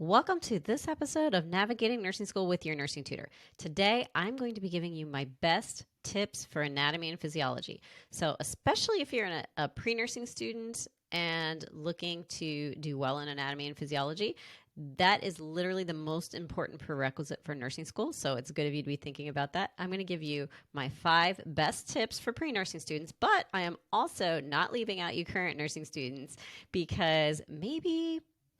Welcome to this episode of Navigating Nursing School with your nursing tutor. Today, I'm going to be giving you my best tips for anatomy and physiology. So, especially if you're a pre-nursing student and looking to do well in anatomy and physiology, that is literally the most important prerequisite for nursing school. So, it's good of you to be thinking about that. I'm going to give you my 5 best tips for pre-nursing students, but I am also not leaving out you current nursing students because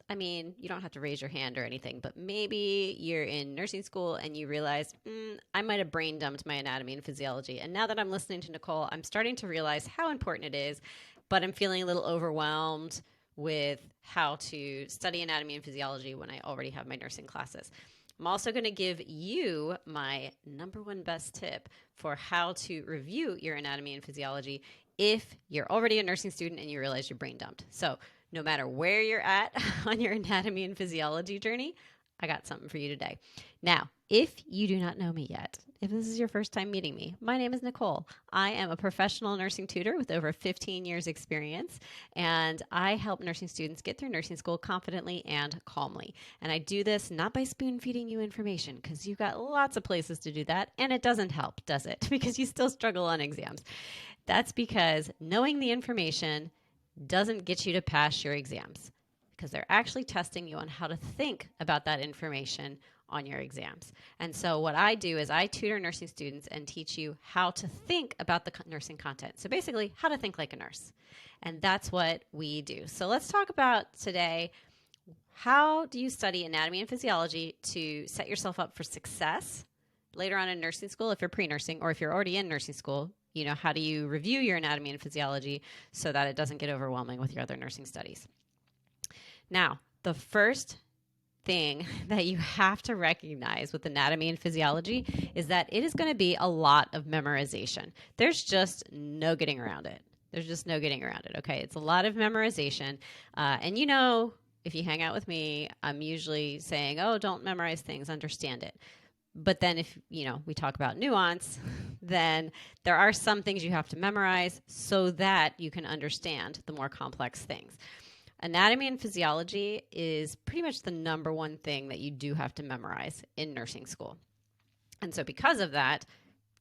you don't have to raise your hand or anything, but maybe you're in nursing school and you realize, I might have brain dumped my anatomy and physiology. And now that I'm listening to Nicole, I'm starting to realize how important it is, but I'm feeling a little overwhelmed with how to study anatomy and physiology when I already have my nursing classes. I'm also going to give you my number 1 best tip for how to review your anatomy and physiology if you're already a nursing student and you realize you're brain dumped. So no matter where you're at on your anatomy and physiology journey, I got something for you today. Now, if you do not know me yet, if this is your first time meeting me, my name is Nicole. I am a professional nursing tutor with over 15 years experience, and I help nursing students get through nursing school confidently and calmly. And I do this not by spoon feeding you information, because you've got lots of places to do that, and it doesn't help, does it? Because you still struggle on exams. That's because knowing the information doesn't get you to pass your exams, because they're actually testing you on how to think about that information on your exams. And so what I do is I tutor nursing students and teach you how to think about the nursing content. So basically, how to think like a nurse. And that's what we do. So let's talk about today, how do you study anatomy and physiology to set yourself up for success later on in nursing school if you're pre-nursing, or if you're already in nursing school, how do you review your anatomy and physiology so that it doesn't get overwhelming with your other nursing studies? Now, the first thing that you have to recognize with anatomy and physiology is that it is going to be a lot of memorization. There's just no getting around it. Okay? It's a lot of memorization. And if you hang out with me, I'm usually saying, oh, don't memorize things, understand it. But then if, we talk about nuance, then there are some things you have to memorize so that you can understand the more complex things. Anatomy and physiology is pretty much the number 1 thing that you do have to memorize in nursing school. And so because of that,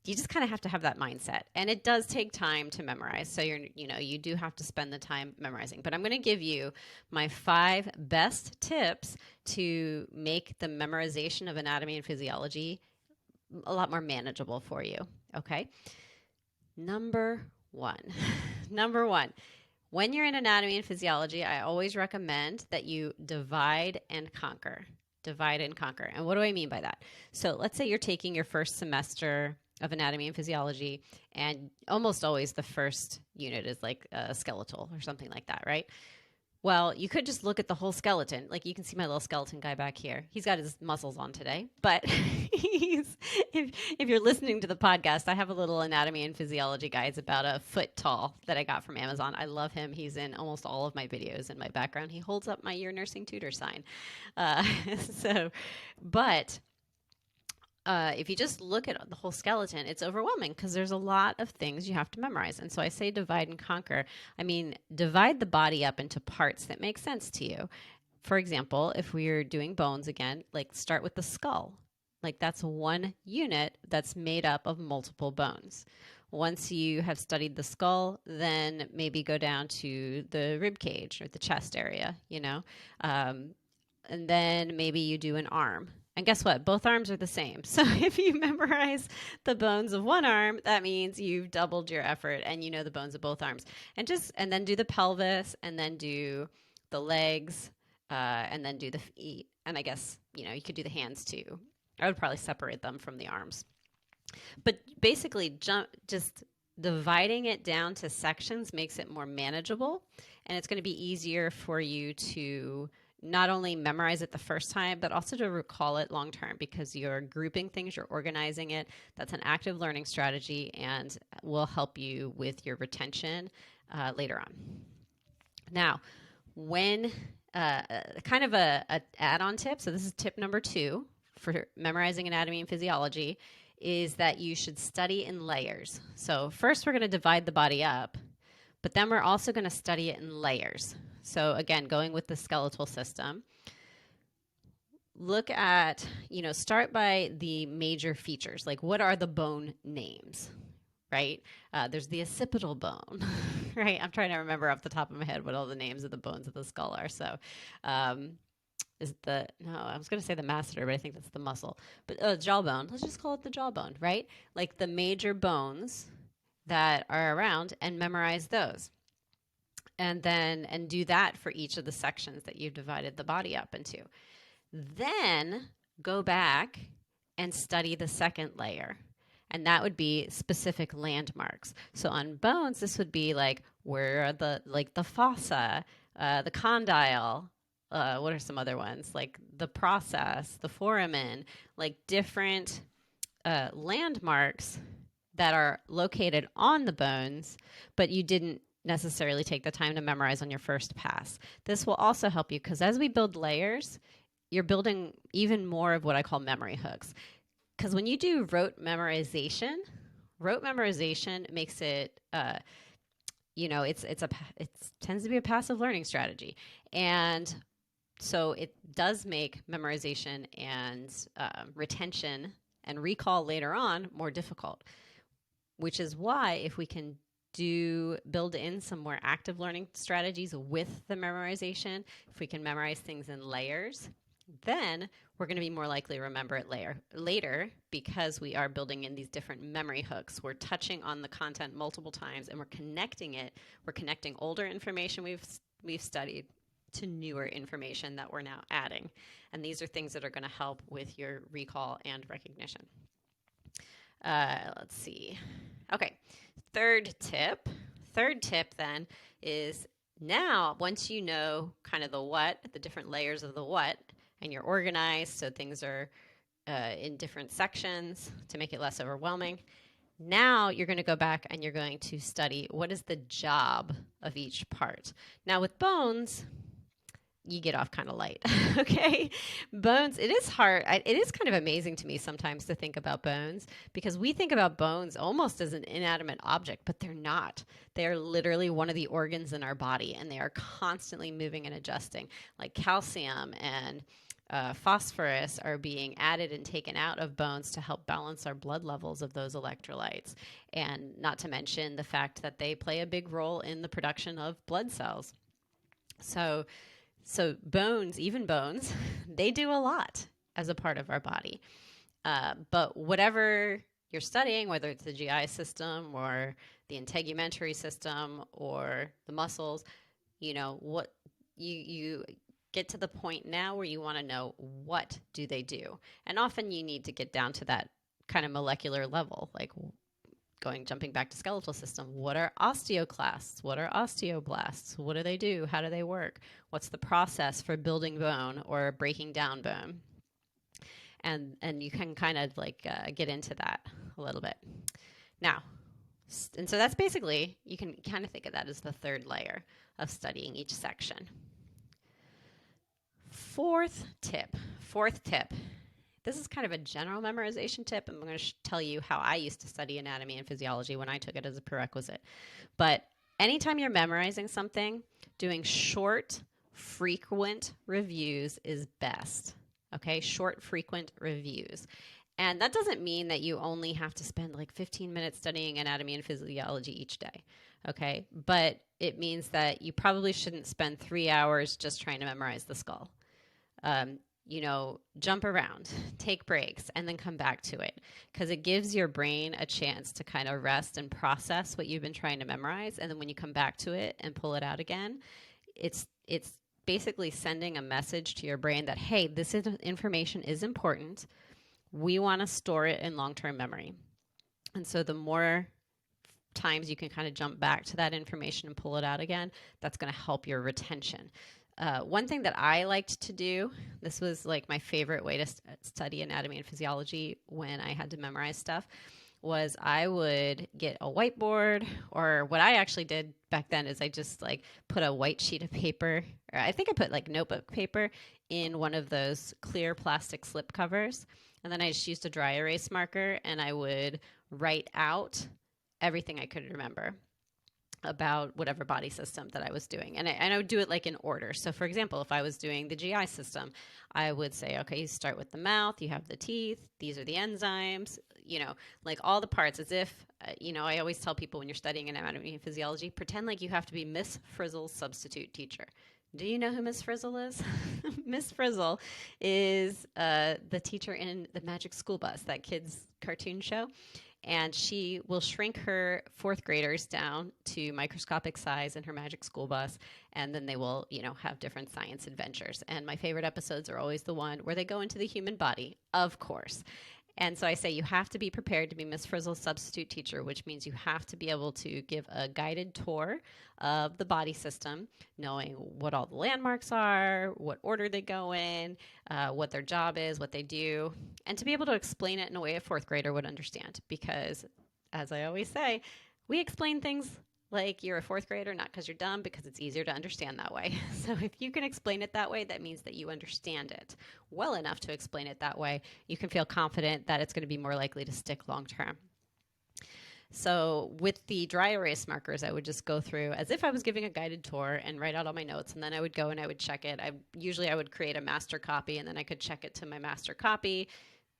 you just kind of have to have that mindset. And it does take time to memorize. So you do have to spend the time memorizing. But I'm going to give you my 5 best tips to make the memorization of anatomy and physiology a lot more manageable for you. Okay. Number 1. When you're in anatomy and physiology, I always recommend that you divide and conquer. And what do I mean by that? So let's say you're taking your first semester of anatomy and physiology, and almost always the first unit is like a skeletal or something like that, right? Well, you could just look at the whole skeleton. Like, you can see my little skeleton guy back here. He's got his muscles on today, but if you're listening to the podcast, I have a little anatomy and physiology guy. It's about a foot tall that I got from Amazon. I love him. He's in almost all of my videos in my background. He holds up my Your Nursing Tutor sign. If you just look at the whole skeleton, it's overwhelming because there's a lot of things you have to memorize. And so I say divide and conquer. I mean, divide the body up into parts that make sense to you. For example, if we're doing bones again, like start with the skull. Like, that's 1 unit that's made up of multiple bones. Once you have studied the skull, then maybe go down to the rib cage or the chest area, and then maybe you do an arm. And guess what? Both arms are the same. So if you memorize the bones of 1 arm, that means you've doubled your effort and you know the bones of both arms. And then do the pelvis, and then do the legs, and then do the feet. And I guess, you could do the hands too. I would probably separate them from the arms. But basically, just dividing it down to sections makes it more manageable, and it's going to be easier for you to not only memorize it the first time, but also to recall it long term, because you're grouping things, you're organizing it. That's an active learning strategy and will help you with your retention later on. Now, when kind of a add-on tip, so this is tip number 2 for memorizing anatomy and physiology, is that you should study in layers. So first we're going to divide the body up, but then we're also going to study it in layers. So again, going with the skeletal system, look at, start by the major features. Like, what are the bone names, right? There's the occipital bone, right? I'm trying to remember off the top of my head what all the names of the bones of the skull are. So, I was going to say the masseter, but I think that's the muscle. But jawbone, let's just call it the jawbone, right? Like the major bones that are around, and memorize those. And do that for each of the sections that you've divided the body up into. Then go back and study the second layer. And that would be specific landmarks. So on bones, this would be like, where are the fossa, the condyle, what are some other ones? Like the process, the foramen, like different landmarks that are located on the bones, but you didn't necessarily take the time to memorize on your first pass. This will also help you because as we build layers, you're building even more of what I call memory hooks. Because when you do rote memorization makes it, it tends to be a passive learning strategy, and so it does make memorization and retention and recall later on more difficult. Which is why if we can build in some more active learning strategies with the memorization, if we can memorize things in layers, then we're going to be more likely to remember it later because we are building in these different memory hooks. We're touching on the content multiple times and we're connecting it. We're connecting older information we've studied to newer information that we're now adding. And these are things that are going to help with your recall and recognition. Let's see. Okay, third tip then is now once you know kind of the different layers of the what, and you're organized so things are in different sections to make it less overwhelming, now you're going to go back and you're going to study what is the job of each part. Now with bones, you get off kind of light, okay? Bones, it is hard. It is kind of amazing to me sometimes to think about bones because we think about bones almost as an inanimate object, but they're not. They are literally one of the organs in our body, and they are constantly moving and adjusting. Like calcium and phosphorus are being added and taken out of bones to help balance our blood levels of those electrolytes. And not to mention the fact that they play a big role in the production of blood cells. So bones, even bones, they do a lot as a part of our body. But whatever you're studying, whether it's the GI system or the integumentary system or the muscles, what you get to the point now where you want to know what do they do. And often you need to get down to that kind of molecular level, like jumping back to skeletal system. What are osteoclasts? What are osteoblasts? What do they do? How do they work? What's the process for building bone or breaking down bone? And you can kind of get into that a little bit. Now, and so that's basically, you can kind of think of that as the third layer of studying each section. Fourth tip. This is kind of a general memorization tip. I'm going to tell you how I used to study anatomy and physiology when I took it as a prerequisite. But anytime you're memorizing something, doing short, frequent reviews is best. Okay, short, frequent reviews. And that doesn't mean that you only have to spend 15 minutes studying anatomy and physiology each day. Okay, but it means that you probably shouldn't spend 3 hours just trying to memorize the skull. Jump around, take breaks, and then come back to it because it gives your brain a chance to kind of rest and process what you've been trying to memorize. And then when you come back to it and pull it out again, it's basically sending a message to your brain that, hey, this information is important. We want to store it in long-term memory. And so the more times you can kind of jump back to that information and pull it out again, that's going to help your retention. One thing that I liked to do, this was my favorite way to study anatomy and physiology when I had to memorize stuff, was I would get a whiteboard, or what I actually did back then is I just put a white sheet of paper, or I think I put notebook paper in one of those clear plastic slip covers. And then I just used a dry erase marker and I would write out everything I could remember. about whatever body system that I was doing. And I would do it like in order. So for example, if I was doing the GI system, I would say, okay, you start with the mouth, you have the teeth, these are the enzymes, like all the parts, as if, I always tell people when you're studying anatomy and physiology, pretend like you have to be Miss Frizzle's substitute teacher. Do you know who Miss Frizzle is? Miss Frizzle is the teacher in the Magic School Bus, that kids' cartoon show. And she will shrink her fourth graders down to microscopic size in her Magic School Bus, and then they will, have different science adventures. And my favorite episodes are always the one where they go into the human body, of course. And so I say you have to be prepared to be Miss Frizzle's substitute teacher, which means you have to be able to give a guided tour of the body system, knowing what all the landmarks are, what order they go in, what their job is, what they do, and to be able to explain it in a way a fourth grader would understand. Because, as I always say, we explain things like you're a fourth grader, not because you're dumb, because it's easier to understand that way. So if you can explain it that way, that means that you understand it well enough to explain it that way. You can feel confident that it's going to be more likely to stick long term. So with the dry erase markers, I would just go through as if I was giving a guided tour and write out all my notes, and then I would go and I would check it. I would create a master copy, and then I could check it to my master copy,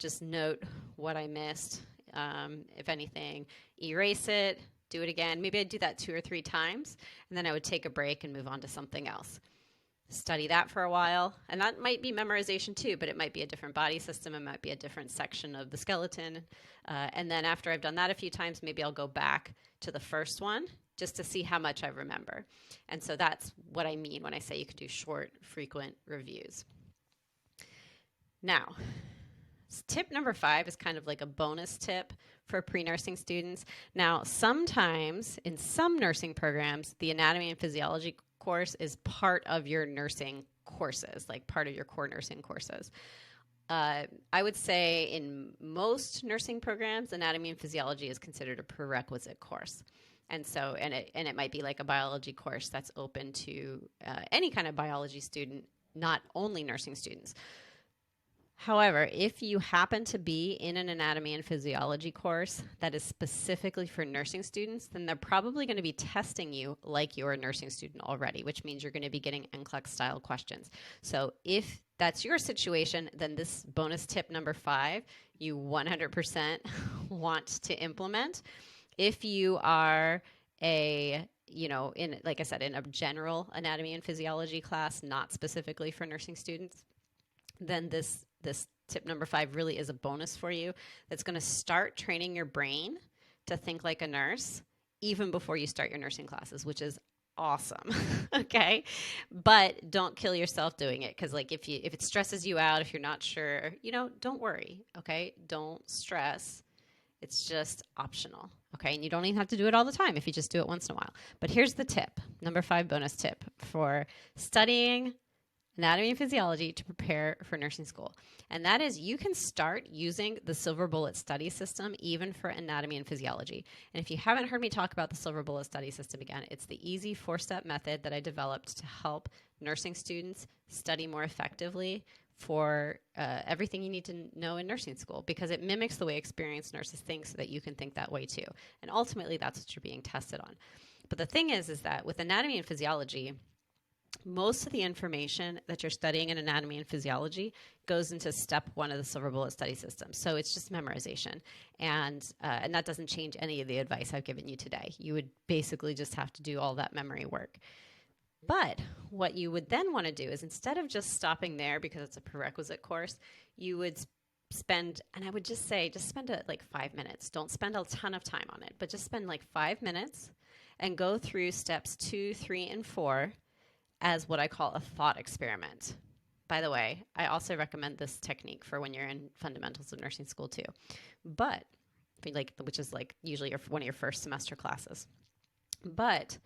just note what I missed, if anything, erase it, do it again. Maybe I'd do that 2 or 3 times, and then I would take a break and move on to something else. Study that for a while, and that might be memorization too, but it might be a different body system. It might be a different section of the skeleton. And then after I've done that a few times, maybe I'll go back to the first one just to see how much I remember. And so that's what I mean when I say you could do short, frequent reviews. Now, tip number 5 is kind of like a bonus tip for pre-nursing students. Now, sometimes in some nursing programs, the anatomy and physiology course is part of your nursing courses, like part of your core nursing courses. I would say in most nursing programs, anatomy and physiology is considered a prerequisite course. And so, and it might be like a biology course that's open to any kind of biology student, not only nursing students. However, if you happen to be in an anatomy and physiology course that is specifically for nursing students, then they're probably going to be testing you like you're a nursing student already, which means you're going to be getting NCLEX style questions. So if that's your situation, then this bonus tip number 5, you 100% want to implement. If you are like I said, in a general anatomy and physiology class, not specifically for nursing students, then this tip number 5 really is a bonus for you that's going to start training your brain to think like a nurse even before you start your nursing classes, which is awesome. Okay. But don't kill yourself doing it. Cause like if it stresses you out, if you're not sure, don't worry. Okay. Don't stress. It's just optional. Okay. And you don't even have to do it all the time if you just do it once in a while. But here's the tip, number 5 bonus tip for studying anatomy and physiology to prepare for nursing school. And that is you can start using the silver bullet study system even for anatomy and physiology. And if you haven't heard me talk about the silver bullet study system again, it's the easy 4-step method that I developed to help nursing students study more effectively for everything you need to know in nursing school, because it mimics the way experienced nurses think so that you can think that way too. And ultimately, that's what you're being tested on. But the thing is that with anatomy and physiology, most of the information that you're studying in anatomy and physiology goes into step 1 of the silver bullet study system. So it's just memorization. And that doesn't change any of the advice I've given you today. You would basically just have to do all that memory work. But what you would then want to do is, instead of just stopping there because it's a prerequisite course, you would spend, and I would just say, just spend like 5 minutes. Don't spend a ton of time on it, but just spend like 5 minutes and go through steps 2, 3, and 4 as what I call a thought experiment. By the way, I also recommend this technique for when you're in fundamentals of nursing school too, but which is like usually one of your first semester classes. But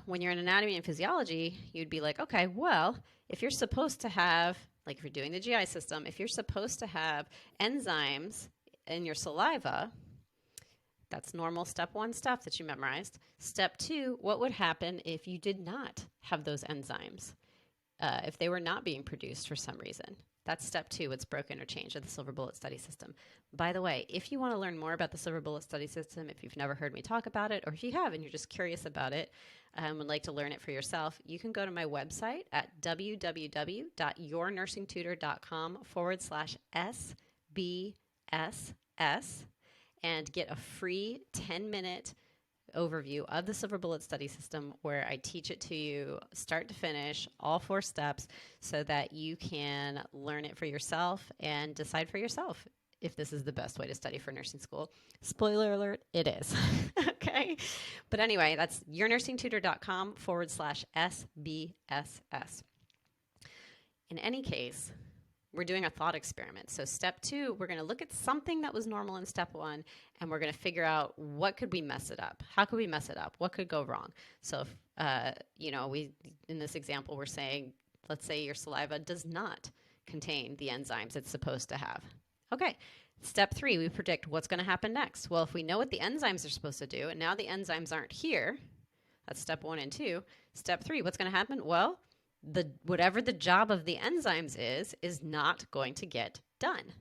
when you're in anatomy and physiology, you'd be like, okay, well, if you're supposed to have, like if you're doing the GI system, if you're supposed to have enzymes in your saliva, that's normal step 1 stuff that you memorized. Step 2, what would happen if you did not have those enzymes, if they were not being produced for some reason? That's step 2, what's broken or changed of the Silver Bullet study system. By the way, if you want to learn more about the Silver Bullet study system, if you've never heard me talk about it, or if you have and you're just curious about it and would like to learn it for yourself, you can go to my website at www.yournursingtutor.com/SBSS and get a free 10-minute overview of the Silver Bullet study system where I teach it to you start to finish, all 4 steps, so that you can learn it for yourself and decide for yourself if this is the best way to study for nursing school. Spoiler alert, it is. Okay. But anyway, that's yournursingtutor.com/SBSS. In any case, we're doing a thought experiment. So step 2, we're going to look at something that was normal in step 1, and we're going to figure out what could we mess it up? How could we mess it up? What could go wrong? So, if, in this example, we're saying, let's say your saliva does not contain the enzymes it's supposed to have. Okay. Step 3, we predict what's going to happen next. Well, if we know what the enzymes are supposed to do, and now the enzymes aren't here, that's step 1 and 2. Step 3, what's going to happen? Well, whatever the job of the enzymes is not going to get done.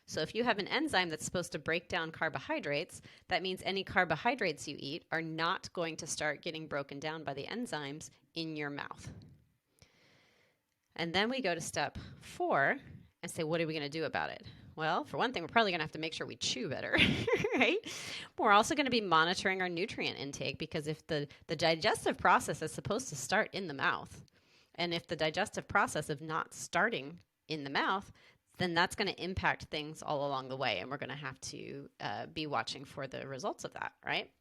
So if you have an enzyme that's supposed to break down carbohydrates, that means any carbohydrates you eat are not going to start getting broken down by the enzymes in your mouth. And then we go to step 4 and say, what are we going to do about it? Well, for one thing, we're probably going to have to make sure we chew better, right? We're also going to be monitoring our nutrient intake, because if the digestive process is supposed to start in the mouth, and if the digestive process of not starting in the mouth, then that's going to impact things all along the way, and we're going to have to be watching for the results of that, right?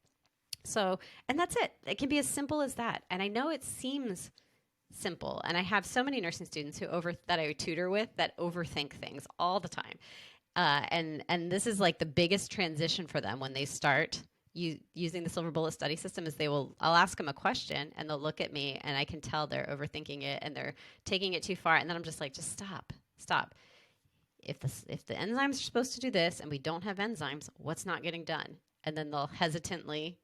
So, and that's it. It can be as simple as that. And I know it seems simple, and I have so many nursing students that I tutor with that overthink things all the time. And this is like the biggest transition for them when they start using the Silver Bullet study system is I'll ask them a question and they'll look at me and I can tell they're overthinking it and they're taking it too far. And then I'm just like, just stop. If the enzymes are supposed to do this and we don't have enzymes, what's not getting done? And then they'll hesitantly,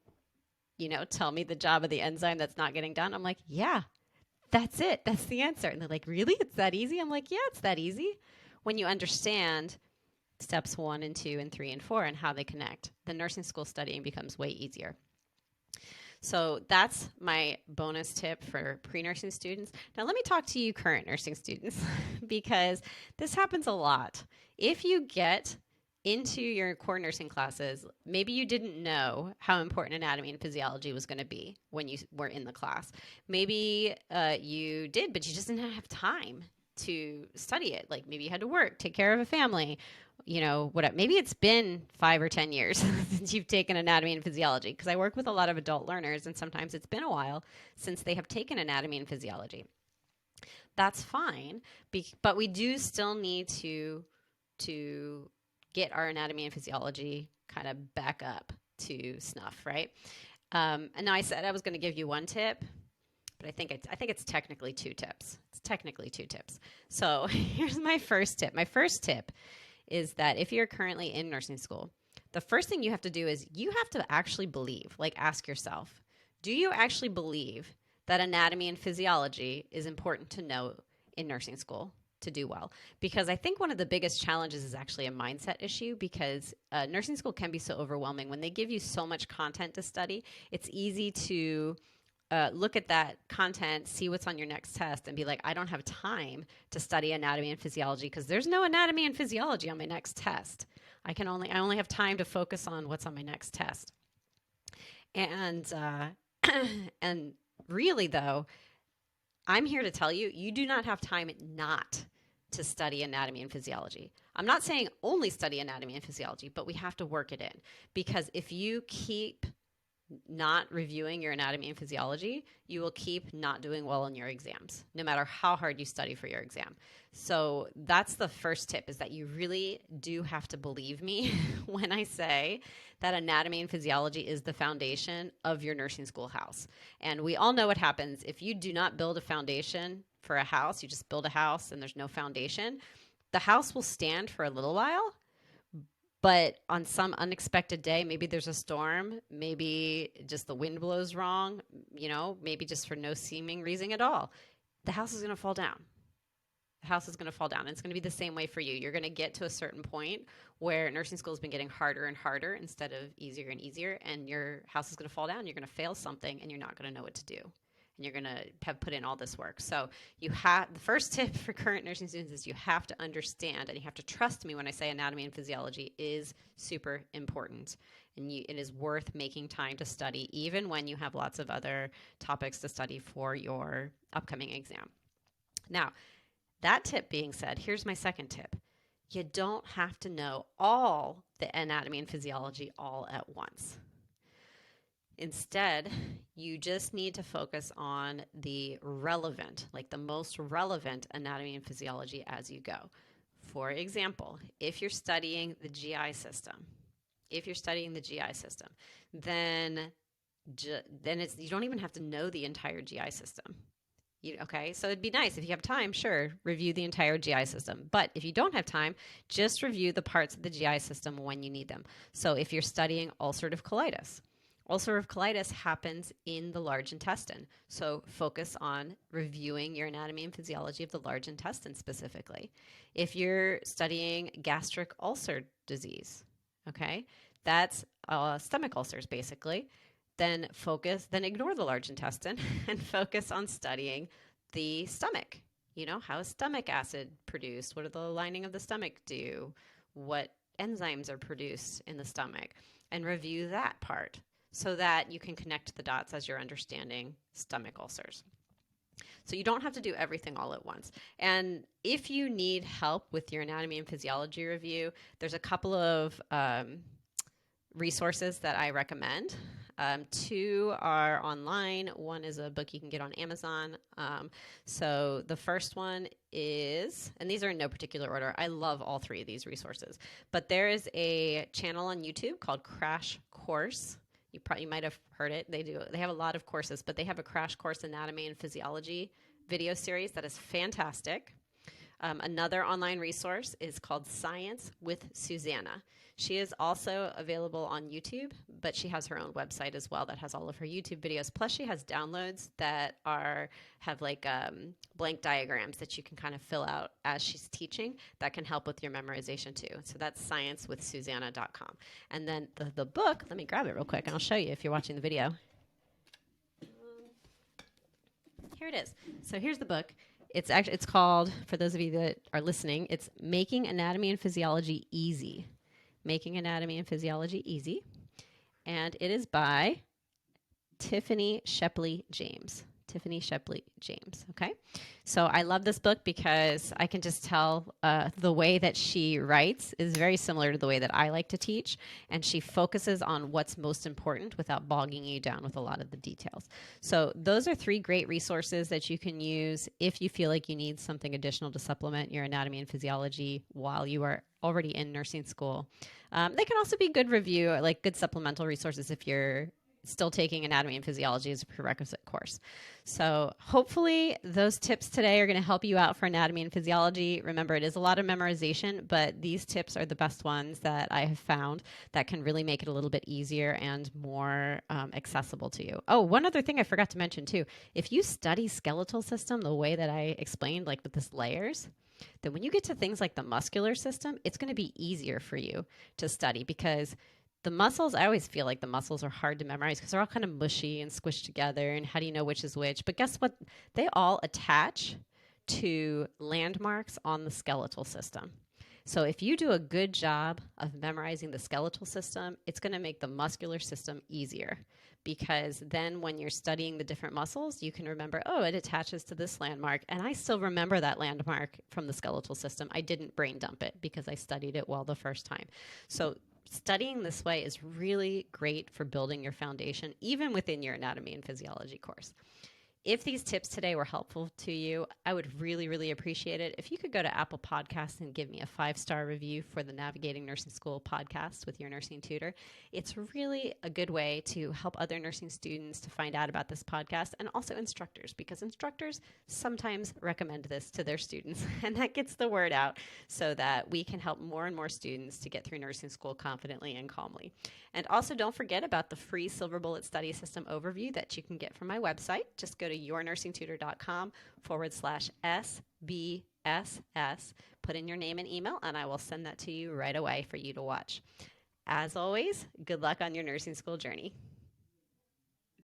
tell me the job of the enzyme that's not getting done. I'm like, yeah, that's it. That's the answer. And they're like, really? It's that easy? I'm like, yeah, it's that easy. When you understand steps 1 and 2 and 3 and 4 and how they connect, the nursing school studying becomes way easier. So that's my bonus tip for pre-nursing students. Now let me talk to you current nursing students because this happens a lot. If you get into your core nursing classes, maybe you didn't know how important anatomy and physiology was going to be when you were in the class. Maybe you did, but you just didn't have time to study it. Like maybe you had to work, take care of a family, whatever. Maybe it's been 5 or 10 years since you've taken anatomy and physiology, because I work with a lot of adult learners and sometimes it's been a while since they have taken anatomy and physiology. That's fine, but we do still need to get our anatomy and physiology kind of back up to snuff, right? And now I said I was going to give you 1 tip, but I think it's technically 2 tips. It's technically 2 tips. So here's my first tip. My first tip is that if you're currently in nursing school, the first thing you have to do is you have to actually believe, like ask yourself, do you actually believe that anatomy and physiology is important to know in nursing school to do well? Because I think one of the biggest challenges is actually a mindset issue, because nursing school can be so overwhelming. When they give you so much content to study, it's easy to look at that content, see what's on your next test, and be like, I don't have time to study anatomy and physiology because there's no anatomy and physiology on my next test. I only have time to focus on what's on my next test. And and really though, I'm here to tell you, you do not have time not to study anatomy and physiology. I'm not saying only study anatomy and physiology, but we have to work it in, because if you keep not reviewing your anatomy and physiology, you will keep not doing well in your exams, no matter how hard you study for your exam. So that's the first tip, is that you really do have to believe me when I say that anatomy and physiology is the foundation of your nursing school house. And we all know what happens if you do not build a foundation for a house. You just build a house and there's no foundation. The house will stand for a little while, but on some unexpected day, maybe there's a storm, maybe just the wind blows wrong, maybe just for no seeming reason at all, the house is going to fall down. the house is going to fall down. And it's going to be the same way for you. You're going to get to a certain point where nursing school has been getting harder and harder instead of easier and easier, and your house is going to fall down. You're going to fail something, and you're not going to know what to do. And you're going to have put in all this work. So the first tip for current nursing students is you have to understand, and you have to trust me when I say anatomy and physiology is super important. And it is worth making time to study, even when you have lots of other topics to study for your upcoming exam. Now, that tip being said, here's my second tip. You don't have to know all the anatomy and physiology all at once. Instead, you just need to focus on the relevant, like the most relevant anatomy and physiology as you go. For example, if you're studying the GI system, then you don't even have to know the entire GI system. Okay, so it'd be nice if you have time, sure, review the entire GI system. But if you don't have time, just review the parts of the GI system when you need them. So if you're studying ulcerative colitis happens in the large intestine. So focus on reviewing your anatomy and physiology of the large intestine specifically. If you're studying gastric ulcer disease, okay, that's stomach ulcers basically, then ignore the large intestine and focus on studying the stomach. How is stomach acid produced? What do the lining of the stomach do? What enzymes are produced in the stomach? And review that part so that you can connect the dots as you're understanding stomach ulcers. So you don't have to do everything all at once. And if you need help with your anatomy and physiology review, there's a couple of resources that I recommend. 2 are online. One is a book you can get on Amazon. So the first one is, and these are in no particular order. I love all 3 of these resources. But there is a channel on YouTube called Crash Course. You might have heard it. They have a lot of courses, but they have a Crash Course Anatomy and Physiology video series that is fantastic. Another online resource is called Science with Susanna. She is also available on YouTube, but she has her own website as well that has all of her YouTube videos. Plus, she has downloads that have like blank diagrams that you can kind of fill out as she's teaching that can help with your memorization too. So that's sciencewithsusanna.com. And then the book, let me grab it real quick and I'll show you if you're watching the video. Here it is. So here's the book. It's called, for those of you that are listening, it's Making Anatomy and Physiology Easy. Making Anatomy and Physiology Easy. And it is by Tiffany Shepley James. Okay? So I love this book because I can just tell the way that she writes is very similar to the way that I like to teach. And she focuses on what's most important without bogging you down with a lot of the details. So those are 3 great resources that you can use if you feel like you need something additional to supplement your anatomy and physiology while you are already in nursing school. They can also be good supplemental resources if you're still taking anatomy and physiology as a prerequisite course. So hopefully those tips today are going to help you out for anatomy and physiology. Remember, it is a lot of memorization, but these tips are the best ones that I have found that can really make it a little bit easier and more accessible to you. Oh, one other thing I forgot to mention too. If you study skeletal system the way that I explained, like with this layers, then when you get to things like the muscular system, it's going to be easier for you to study because the muscles, I always feel like the muscles are hard to memorize because they're all kind of mushy and squished together. And how do you know which is which? But guess what? They all attach to landmarks on the skeletal system. So if you do a good job of memorizing the skeletal system, it's going to make the muscular system easier because then when you're studying the different muscles, you can remember, oh, it attaches to this landmark. And I still remember that landmark from the skeletal system. I didn't brain dump it because I studied it well the first time. So studying this way is really great for building your foundation, even within your anatomy and physiology course. If these tips today were helpful to you, I would really, really appreciate it if you could go to Apple Podcasts and give me a 5-star review for the Navigating Nursing School podcast with your nursing tutor. It's really a good way to help other nursing students to find out about this podcast and also instructors, because instructors sometimes recommend this to their students, and that gets the word out so that we can help more and more students to get through nursing school confidently and calmly. And also don't forget about the free Silver Bullet Study System overview that you can get from my website. Just go go to yournursingtutor.com/SBSS. Put in your name and email, and I will send that to you right away for you to watch. As always, good luck on your nursing school journey.